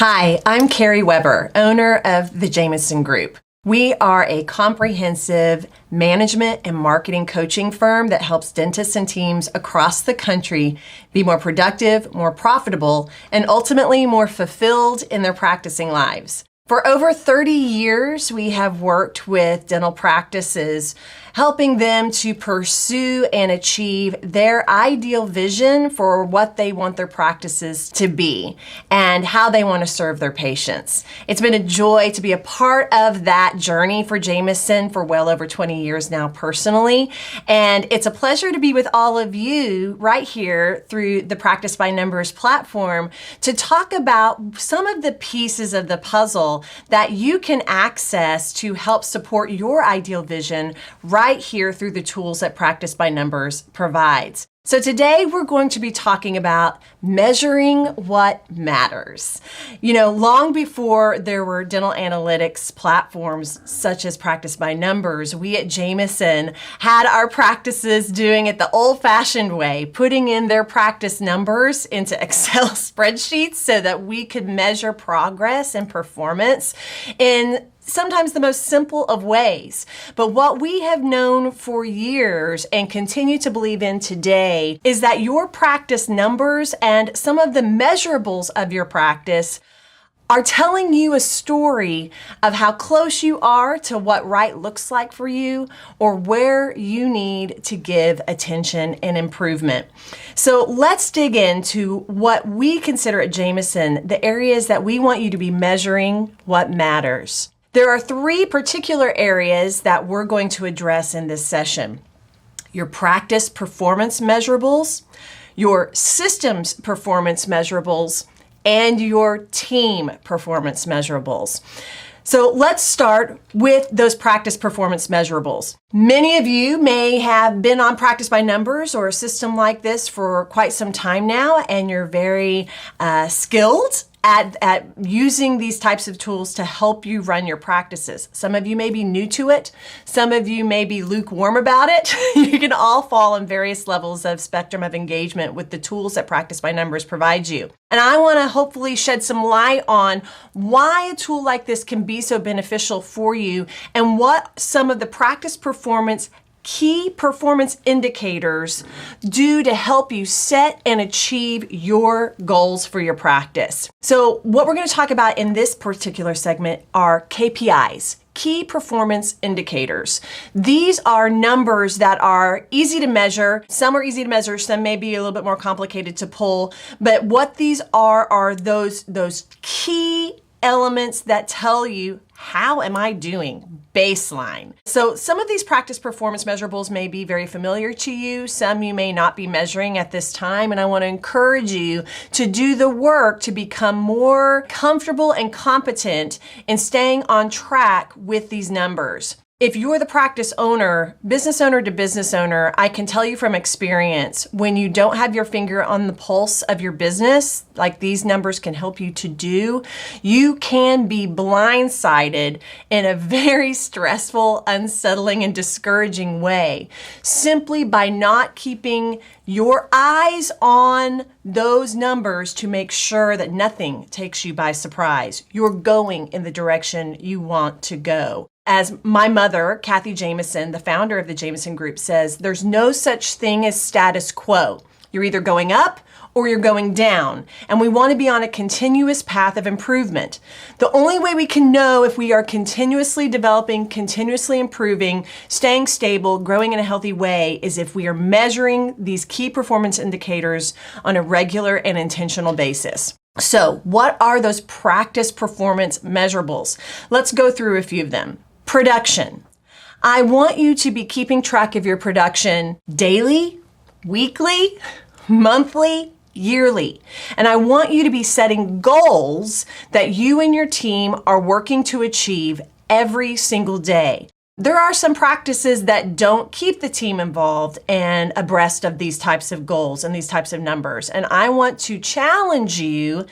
Hi, I'm Carrie Webber, owner of the Jameson Group. We are a comprehensive management and marketing coaching firm that helps dentists and teams across the country be more productive, more profitable, and ultimately more fulfilled in their practicing lives. For over 30 years, we have worked with dental practices, helping them to pursue and achieve their ideal vision for what they want their practices to be and how they want to serve their patients. It's been a joy to be a part of that journey for Jameson for well over 20 years now personally, and it's a pleasure to be with all of you right here through the Practice by Numbers platform to talk about some of the pieces of the puzzle that you can access to help support your ideal vision right here through the tools that Practice by Numbers provides. So today we're going to be talking about measuring what matters. Long before there were dental analytics platforms such as Practice by Numbers, we at Jameson had our practices doing it the old-fashioned way, putting in their practice numbers into Excel spreadsheets so that we could measure progress and performance in sometimes the most simple of ways. But what we have known for years and continue to believe in today is that your practice numbers and some of the measurables of your practice are telling you a story of how close you are to what right looks like for you or where you need to give attention and improvement. So let's dig into what we consider at Jameson the areas that we want you to be measuring what matters. There are three particular areas that we're going to address in this session: your practice performance measurables, your systems performance measurables, and your team performance measurables. So let's start with those practice performance measurables. Many of you may have been on Practice by Numbers or a system like this for quite some time now, and you're very skilled at using these types of tools to help you run your practices. Some of you may be new to it. Some of you may be lukewarm about it. You can all fall on various levels of spectrum of engagement with the tools that Practice by Numbers provides you. And I want to hopefully shed some light on why a tool like this can be so beneficial for you and what some of the practice performance key performance indicators do to help you set and achieve your goals for your practice. So what we're going to talk about in this particular segment are KPIs, key performance indicators. These are numbers that are easy to measure. Some are easy to measure, some may be a little bit more complicated to pull, but what these are those key elements that tell you, how am I doing? Baseline. So some of these practice performance measurables may be very familiar to you. Some you may not be measuring at this time. And I want to encourage you to do the work to become more comfortable and competent in staying on track with these numbers. If you're the practice owner to business owner, I can tell you from experience, when you don't have your finger on the pulse of your business, like these numbers can help you to do, you can be blindsided in a very stressful, unsettling, and discouraging way, simply by not keeping your eyes on those numbers to make sure that nothing takes you by surprise. You're going in the direction you want to go. As my mother, Kathy Jameson, the founder of the Jameson Group, says, there's no such thing as status quo. You're either going up or you're going down, and we want to be on a continuous path of improvement. The only way we can know if we are continuously developing, continuously improving, staying stable, growing in a healthy way is if we are measuring these key performance indicators on a regular and intentional basis. So, what are those practice performance measurables? Let's go through a few of them. Production. I want you to be keeping track of your production daily, weekly, monthly, yearly. And I want you to be setting goals that you and your team are working to achieve every single day. There are some practices that don't keep the team involved and abreast of these types of goals and these types of numbers. And I want to challenge you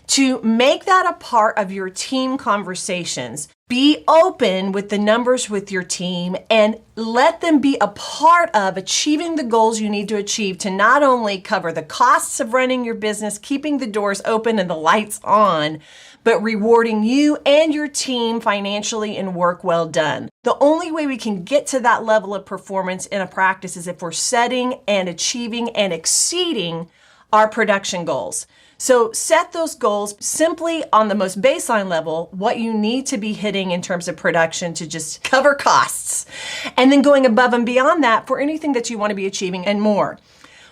to make that a part of your team conversations. Be open with the numbers with your team and let them be a part of achieving the goals you need to achieve to not only cover the costs of running your business, keeping the doors open and the lights on, but rewarding you and your team financially in work well done. The only way we can get to that level of performance in a practice is if we're setting and achieving and exceeding our production goals. So set those goals simply on the most baseline level, what you need to be hitting in terms of production to just cover costs, and then going above and beyond that for anything that you want to be achieving and more.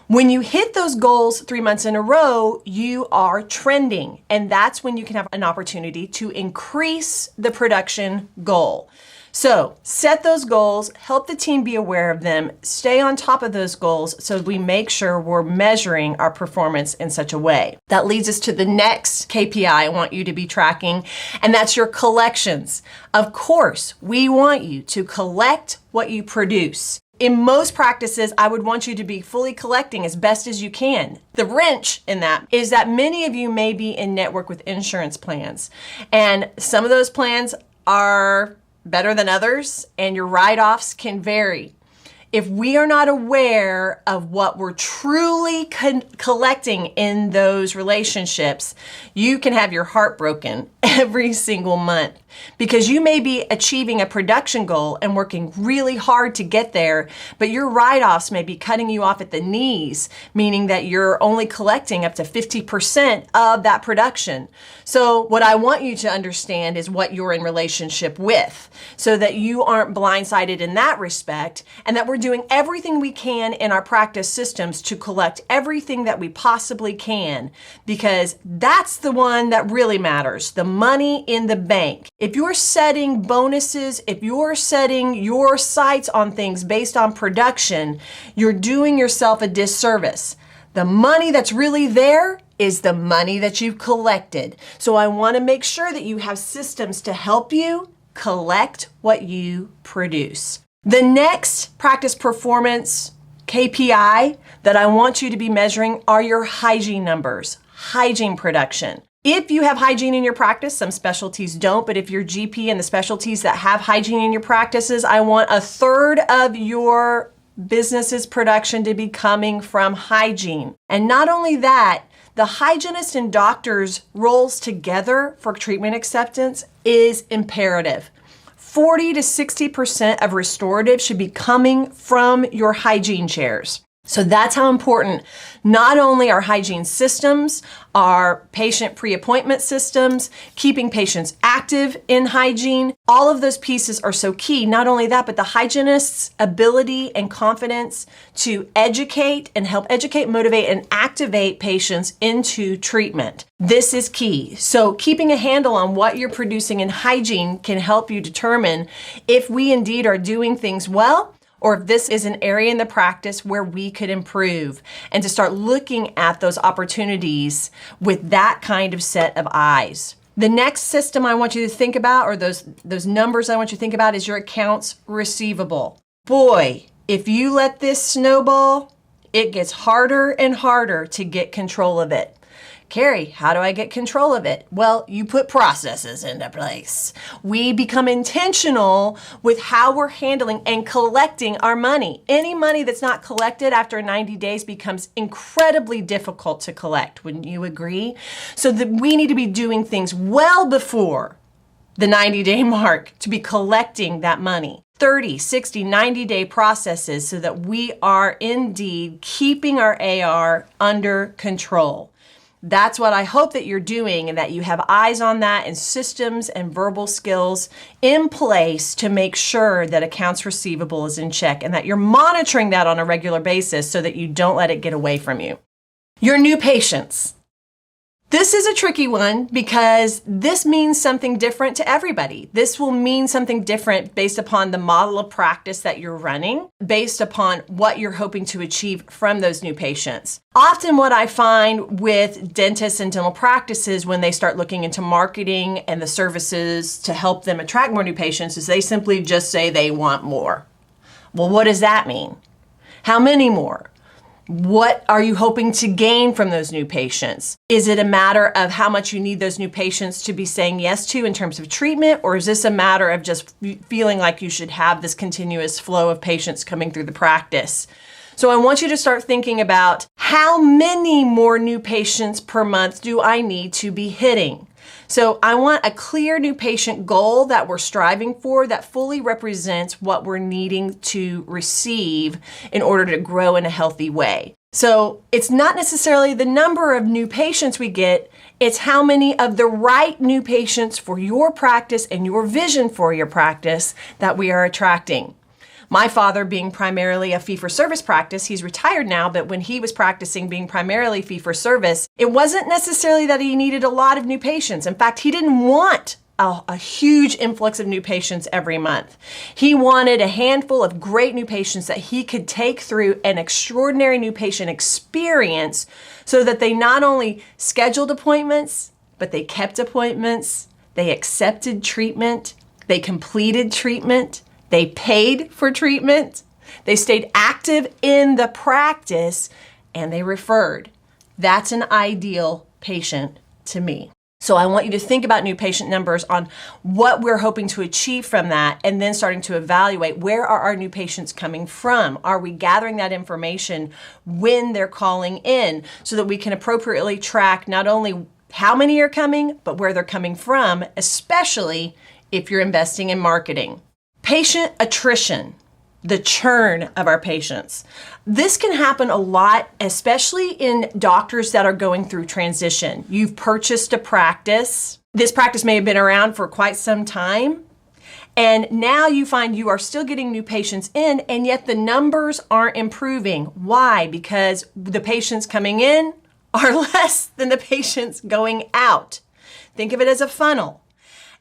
When you hit those goals 3 months in a row, you are trending, and that's when you can have an opportunity to increase the production goal. So set those goals, help the team be aware of them, stay on top of those goals so we make sure we're measuring our performance in such a way. That leads us to the next KPI I want you to be tracking, and that's your collections. Of course, we want you to collect what you produce. In most practices, I would want you to be fully collecting as best as you can. The wrench in that is that many of you may be in network with insurance plans, and some of those plans are better than others, and your write-offs can vary. If we are not aware of what we're truly collecting in those relationships, you can have your heart broken every single month because you may be achieving a production goal and working really hard to get there, but your write-offs may be cutting you off at the knees, meaning that you're only collecting up to 50% of that production. So what I want you to understand is what you're in relationship with so that you aren't blindsided in that respect, and that we're doing everything we can in our practice systems to collect everything that we possibly can, because that's the one that really matters, the money in the bank. If you're setting bonuses, if you're setting your sights on things based on production, you're doing yourself a disservice. The money that's really there is the money that you've collected. So I want to make sure that you have systems to help you collect what you produce. The next practice performance KPI that I want you to be measuring are your hygiene numbers, hygiene production. If you have hygiene in your practice, some specialties don't, but if you're GP and the specialties that have hygiene in your practices, I want 1/3 of your business's production to be coming from hygiene. And not only that, the hygienist and doctor's roles together for treatment acceptance is imperative. 40 to 60% of restorative should be coming from your hygiene chairs. So that's how important not only our hygiene systems, our patient pre-appointment systems, keeping patients active in hygiene, all of those pieces are so key. Not only that, but the hygienist's ability and confidence to educate and help educate, motivate, and activate patients into treatment. This is key. So keeping a handle on what you're producing in hygiene can help you determine if we indeed are doing things well, or if this is an area in the practice where we could improve, and to start looking at those opportunities with that kind of set of eyes. The next system I want you to think about, or those numbers I want you to think about, is your accounts receivable. Boy, if you let this snowball, it gets harder and harder to get control of it. Carrie, how do I get control of it? Well, you put processes into place. We become intentional with how we're handling and collecting our money. Any money that's not collected after 90 days becomes incredibly difficult to collect. Wouldn't you agree? So that we need to be doing things well before the 90-day mark to be collecting that money. 30, 60, 90-day processes so that we are indeed keeping our AR under control. That's what I hope that you're doing, and that you have eyes on that and systems and verbal skills in place to make sure that accounts receivable is in check, and that you're monitoring that on a regular basis so that you don't let it get away from you. Your new patients. This is a tricky one because this means something different to everybody. This will mean something different based upon the model of practice that you're running, based upon what you're hoping to achieve from those new patients. Often what I find with dentists and dental practices when they start looking into marketing and the services to help them attract more new patients is they simply just say they want more. Well, what does that mean? How many more? What are you hoping to gain from those new patients? Is it a matter of how much you need those new patients to be saying yes to in terms of treatment? Or is this a matter of just feeling like you should have this continuous flow of patients coming through the practice? So I want you to start thinking about how many more new patients per month do I need to be hitting? So I want a clear new patient goal that we're striving for that fully represents what we're needing to receive in order to grow in a healthy way. So it's not necessarily the number of new patients we get, it's how many of the right new patients for your practice and your vision for your practice that we are attracting. My father being primarily a fee-for-service practice, he's retired now, but when he was practicing being primarily fee-for-service, it wasn't necessarily that he needed a lot of new patients. In fact, he didn't want a huge influx of new patients every month. He wanted a handful of great new patients that he could take through an extraordinary new patient experience so that they not only scheduled appointments, but they kept appointments, they accepted treatment, they completed treatment, they paid for treatment, they stayed active in the practice, and they referred. That's an ideal patient to me. So I want you to think about new patient numbers on what we're hoping to achieve from that, and then starting to evaluate where are our new patients coming from? Are we gathering that information when they're calling in so that we can appropriately track not only how many are coming, but where they're coming from, especially if you're investing in marketing. Patient attrition, the churn of our patients. This can happen a lot, especially in doctors that are going through transition. You've purchased a practice. This practice may have been around for quite some time. And now you find you are still getting new patients in, and yet the numbers aren't improving. Why? Because the patients coming in are less than the patients going out. Think of it as a funnel.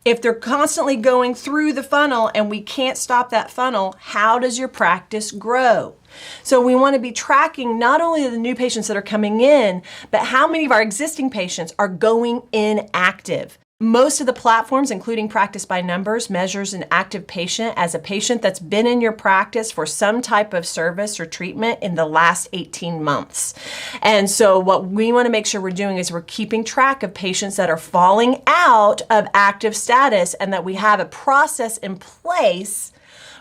If they're constantly going through the funnel and we can't stop that funnel, how does your practice grow? So we want to be tracking not only the new patients that are coming in, but how many of our existing patients are going inactive. Most of the platforms, including Practice by Numbers, measures an active patient as a patient that's been in your practice for some type of service or treatment in the last 18 months. And so what we want to make sure we're doing is we're keeping track of patients that are falling out of active status, and that we have a process in place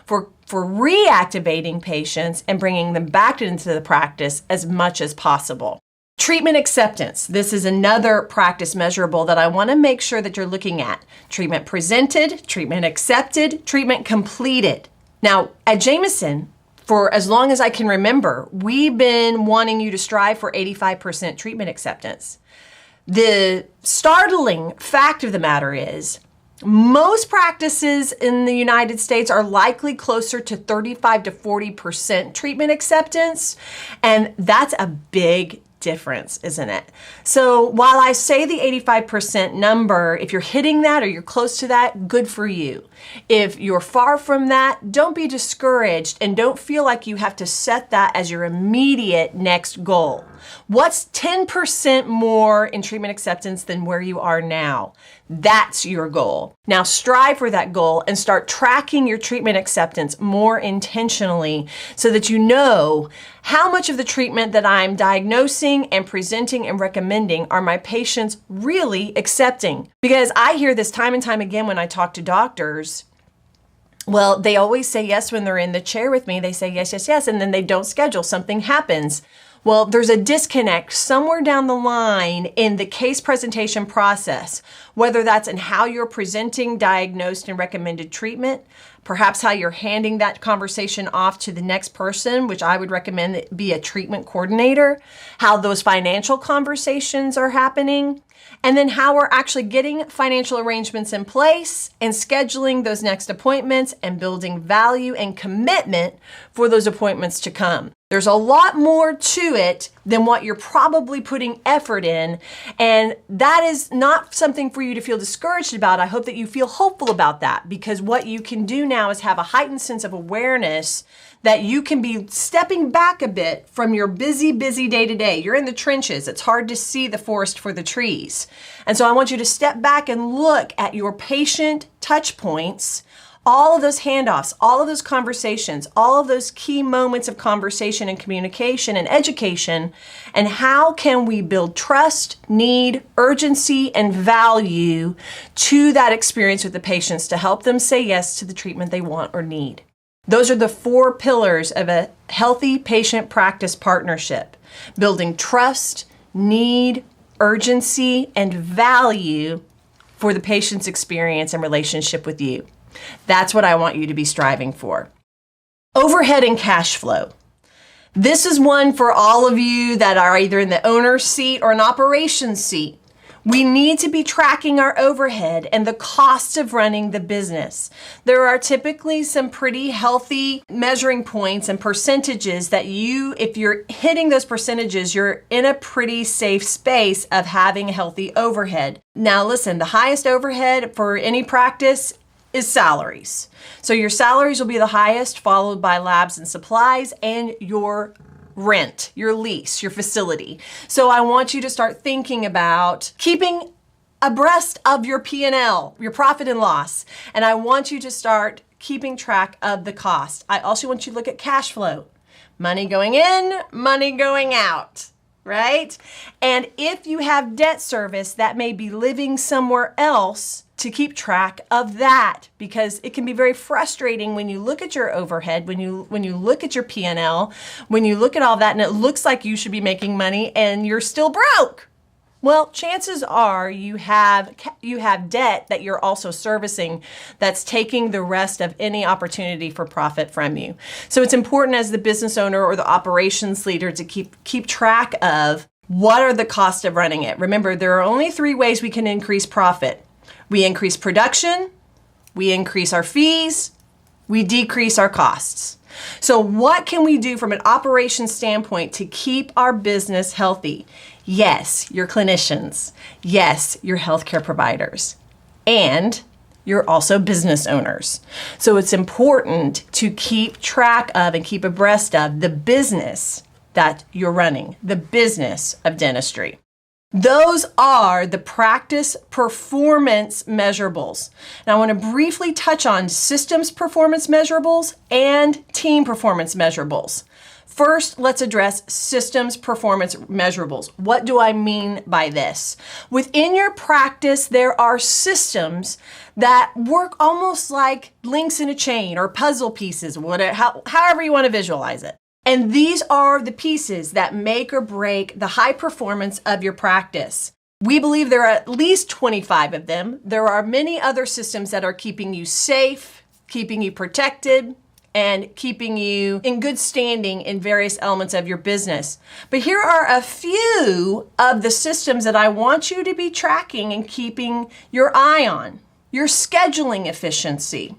for reactivating patients and bringing them back into the practice as much as possible. Treatment acceptance. This is another practice measurable that I want to make sure that you're looking at. Treatment presented, treatment accepted, treatment completed. Now, at Jameson, for as long as I can remember, we've been wanting you to strive for 85% treatment acceptance. The startling fact of the matter is, most practices in the United States are likely closer to 35 to 40% treatment acceptance, and that's a big difference, isn't it? So while I say the 85% number, if you're hitting that or you're close to that, good for you. If you're far from that, don't be discouraged and don't feel like you have to set that as your immediate next goal. What's 10% more in treatment acceptance than where you are now? That's your goal. Now strive for that goal and start tracking your treatment acceptance more intentionally so that you know how much of the treatment that I'm diagnosing and presenting and recommending are my patients really accepting. Because I hear this time and time again when I talk to doctors. Well, they always say yes when they're in the chair with me. They say yes, yes, yes, and then they don't schedule. Something happens. Well, there's a disconnect somewhere down the line in the case presentation process, whether that's in how you're presenting diagnosed and recommended treatment, perhaps how you're handing that conversation off to the next person, which I would recommend that be a treatment coordinator, how those financial conversations are happening, and then how we're actually getting financial arrangements in place and scheduling those next appointments and building value and commitment for those appointments to come. There's a lot more to it than what you're probably putting effort in, and that is not something for you to feel discouraged about. I hope that you feel hopeful about that, because what you can do now is have a heightened sense of awareness that you can be stepping back a bit from your busy day to day. You're in the trenches. It's hard to see the forest for the trees. And so I want you to step back and look at your patient touch points All of those handoffs, all of those conversations, all of those key moments of conversation and communication and education, and how can we build trust, need, urgency, and value to that experience with the patients to help them say yes to the treatment they want or need. Those are the 4 pillars of a healthy patient practice partnership: building trust, need, urgency, and value for the patient's experience and relationship with you. That's what I want you to be striving for. Overhead and cash flow. This is one for all of you that are either in the owner's seat or an operations seat. We need to be tracking our overhead and the cost of running the business. There are typically some pretty healthy measuring points and percentages that if you're hitting those percentages, you're in a pretty safe space of having healthy overhead. Now listen, the highest overhead for any practice is salaries. So your salaries will be the highest, followed by labs and supplies and your rent, your lease, your facility. So I want you to start thinking about keeping abreast of your P&L, your profit and loss. And I want you to start keeping track of the cost. I also want you to look at cash flow. Money going in, money going out, right? And if you have debt service, that may be living somewhere else, to keep track of that, because it can be very frustrating when you look at your overhead, when you look at your P&L, when you look at all that and it looks like you should be making money and you're still broke. Well, chances are you have debt that you're also servicing that's taking the rest of any opportunity for profit from you. So it's important as the business owner or the operations leader to keep track of what are the costs of running it. Remember, there are only 3 ways we can increase profit. We increase production, we increase our fees, we decrease our costs. So what can we do from an operations standpoint to keep our business healthy? Yes, your clinicians. Yes, your healthcare providers. And you're also business owners. So it's important to keep track of and keep abreast of the business that you're running, the business of dentistry. Those are the practice performance measurables. Now I want to briefly touch on systems performance measurables and team performance measurables. First, let's address systems performance measurables. What do I mean by this? Within your practice, there are systems that work almost like links in a chain or puzzle pieces, however you want to visualize it. And these are the pieces that make or break the high performance of your practice. We believe there are at least 25 of them. There are many other systems that are keeping you safe, keeping you protected, and keeping you in good standing in various elements of your business. But here are a few of the systems that I want you to be tracking and keeping your eye on. Your scheduling efficiency.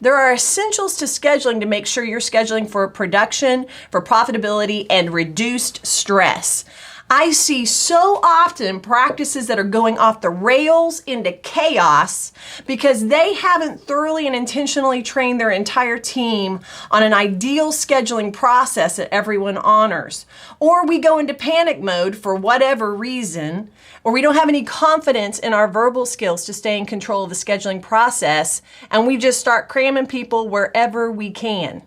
There are essentials to scheduling to make sure you're scheduling for production, for profitability, and reduced stress. I see so often practices that are going off the rails into chaos because they haven't thoroughly and intentionally trained their entire team on an ideal scheduling process that everyone honors. Or we go into panic mode for whatever reason, or we don't have any confidence in our verbal skills to stay in control of the scheduling process, and we just start cramming people wherever we can.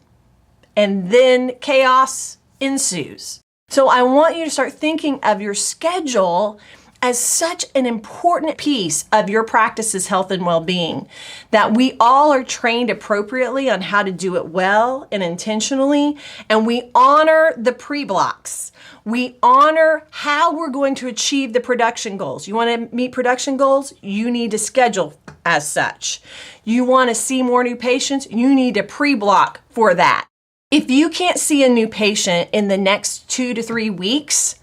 And then chaos ensues. So I want you to start thinking of your schedule as such an important piece of your practice's health and well-being, that we all are trained appropriately on how to do it well and intentionally, and we honor the pre-blocks. We honor how we're going to achieve the production goals. You want to meet production goals? You need to schedule as such. You want to see more new patients? You need to pre-block for that. If you can't see a new patient in the next 2 to 3 weeks,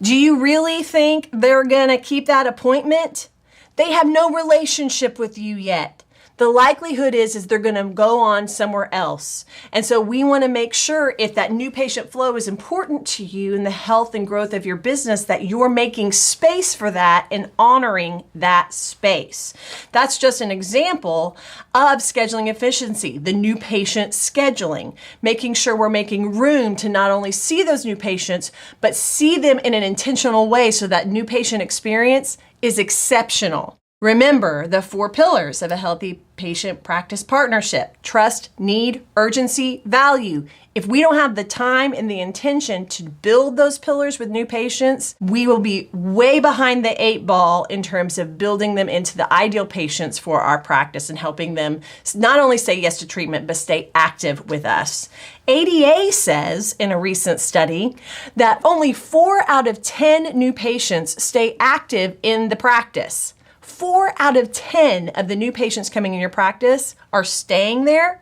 do you really think they're going to keep that appointment? They have no relationship with you yet. The likelihood is they're going to go on somewhere else. And so we want to make sure, if that new patient flow is important to you in the health and growth of your business, that you're making space for that and honoring that space. That's just an example of scheduling efficiency, the new patient scheduling, making sure we're making room to not only see those new patients, but see them in an intentional way so that new patient experience is exceptional. Remember the 4 pillars of a healthy patient-practice partnership: trust, need, urgency, value. If we don't have the time and the intention to build those pillars with new patients, we will be way behind the 8 ball in terms of building them into the ideal patients for our practice and helping them not only say yes to treatment, but stay active with us. ADA says in a recent study that only 4 out of 10 new patients stay active in the practice. 4 out of 10 of the new patients coming in your practice are staying there.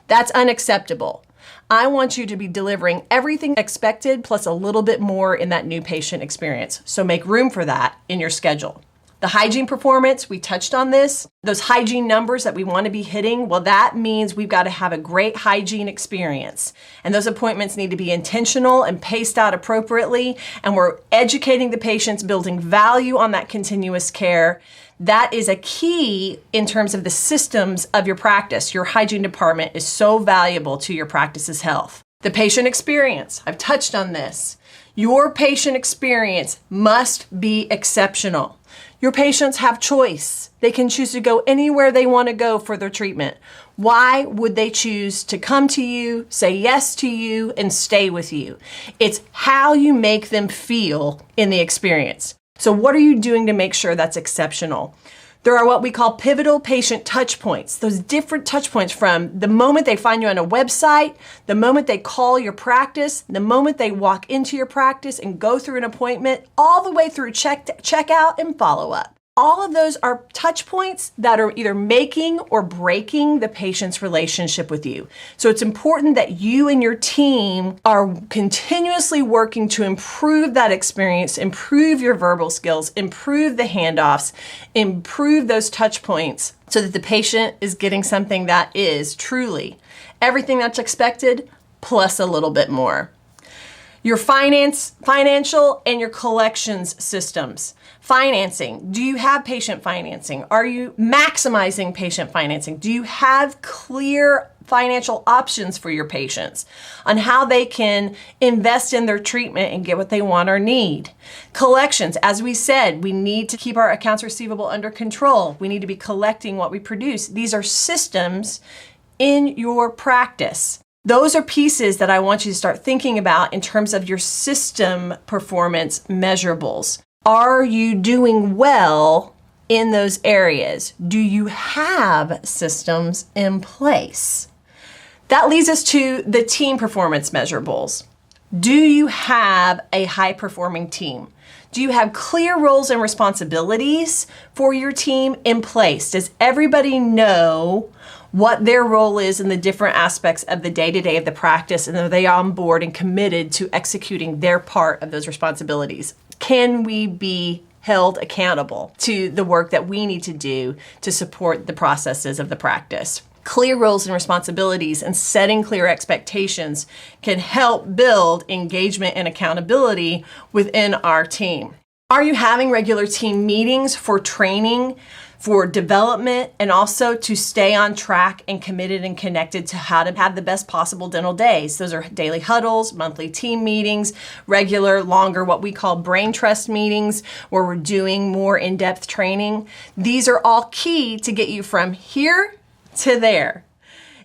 That's unacceptable. I want you to be delivering everything expected plus a little bit more in that new patient experience. So make room for that in your schedule. The hygiene performance, we touched on this. Those hygiene numbers that we want to be hitting, well, that means we've got to have a great hygiene experience. And those appointments need to be intentional and paced out appropriately. And we're educating the patients, building value on that continuous care. That is a key in terms of the systems of your practice. Your hygiene department is so valuable to your practice's health. The patient experience, I've touched on this. Your patient experience must be exceptional. Your patients have choice. They can choose to go anywhere they want to go for their treatment. Why would they choose to come to you, say yes to you, and stay with you? It's how you make them feel in the experience. So what are you doing to make sure that's exceptional? There are what we call pivotal patient touch points, those different touch points from the moment they find you on a website, the moment they call your practice, the moment they walk into your practice and go through an appointment, all the way through checkout and follow-up. All of those are touch points that are either making or breaking the patient's relationship with you. So it's important that you and your team are continuously working to improve that experience, improve your verbal skills, improve the handoffs, improve those touch points so that the patient is getting something that is truly everything that's expected plus a little bit more. Your financial and your collections systems. Financing. Do you have patient financing? Are you maximizing patient financing? Do you have clear financial options for your patients on how they can invest in their treatment and get what they want or need? Collections. As we said, we need to keep our accounts receivable under control. We need to be collecting what we produce. These are systems in your practice. Those are pieces that I want you to start thinking about in terms of your system performance measurables. Are you doing well in those areas? Do you have systems in place? That leads us to the team performance measurables. Do you have a high-performing team? Do you have clear roles and responsibilities for your team in place? Does everybody know what their role is in the different aspects of the day-to-day of the practice, and are they on board and committed to executing their part of those responsibilities? Can we be held accountable to the work that we need to do to support the processes of the practice? Clear roles and responsibilities and setting clear expectations can help build engagement and accountability within our team. Are you having regular team meetings for training, for development, and also to stay on track and committed and connected to how to have the best possible dental days? Those are daily huddles, monthly team meetings, regular, longer, what we call brain trust meetings, where we're doing more in-depth training. These are all key to get you from here to there.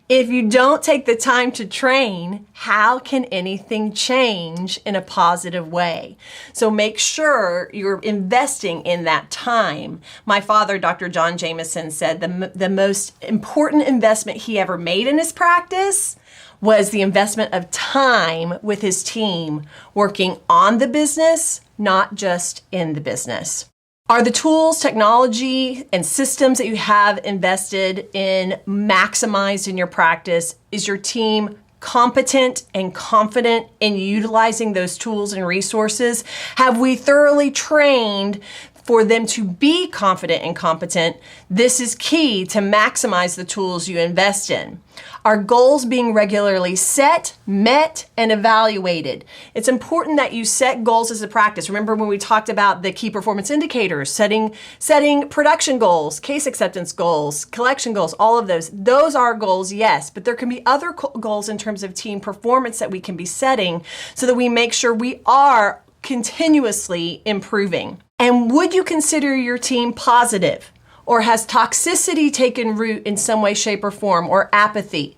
If you don't take the time to train, how can anything change in a positive way? So make sure you're investing in that time. My father, Dr. John Jameson, said the most important investment he ever made in his practice was the investment of time with his team, working on the business, not just in the business. Are the tools, technology, and systems that you have invested in maximized in your practice? Is your team competent and confident in utilizing those tools and resources? Have we thoroughly trained for them to be confident and competent? This is key to maximize the tools you invest in. Are goals being regularly set, met, and evaluated? It's important that you set goals as a practice. Remember when we talked about the key performance indicators, setting production goals, case acceptance goals, collection goals, all of those. Those are goals, yes, but there can be other goals in terms of team performance that we can be setting so that we make sure we are continuously improving. And would you consider your team positive? Or has toxicity taken root in some way, shape, or form, or apathy?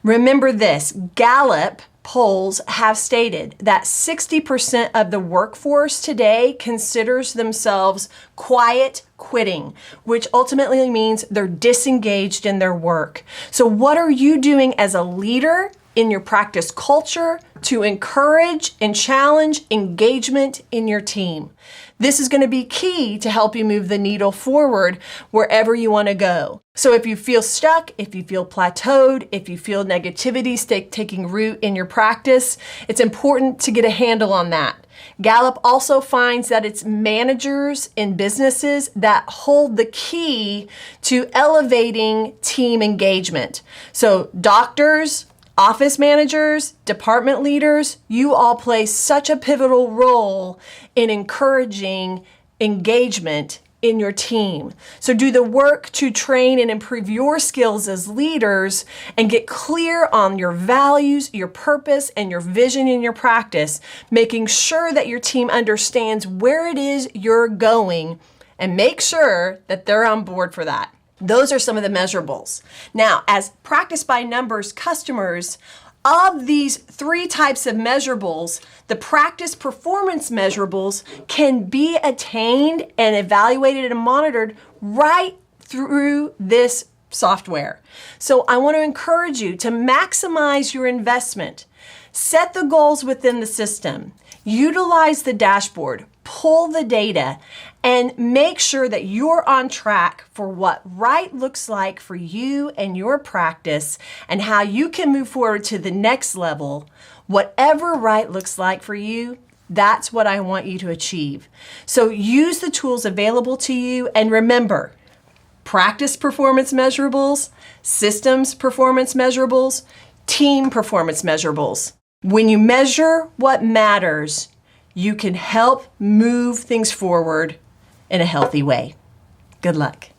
Remember this, Gallup polls have stated that 60% of the workforce today considers themselves quiet quitting, which ultimately means they're disengaged in their work. So what are you doing as a leader in your practice culture to encourage and challenge engagement in your team? This is going to be key to help you move the needle forward wherever you want to go. So if you feel stuck, if you feel plateaued, if you feel negativity taking root in your practice, it's important to get a handle on that. Gallup also finds that it's managers in businesses that hold the key to elevating team engagement. So doctors, office managers, department leaders, you all play such a pivotal role in encouraging engagement in your team. So do the work to train and improve your skills as leaders and get clear on your values, your purpose, and your vision in your practice, making sure that your team understands where it is you're going and make sure that they're on board for that. Those are some of the measurables. Now, as practice by numbers customers, of these 3 types of measurables, the practice performance measurables can be attained and evaluated and monitored right through this software. So I want to encourage you to maximize your investment. Set the goals within the system. Utilize the dashboard. Pull the data and make sure that you're on track for what right looks like for you and your practice and how you can move forward to the next level. Whatever right looks like for you, that's what I want you to achieve. So use the tools available to you and remember, practice performance measurables, systems performance measurables, team performance measurables. When you measure what matters, you can help move things forward in a healthy way. Good luck.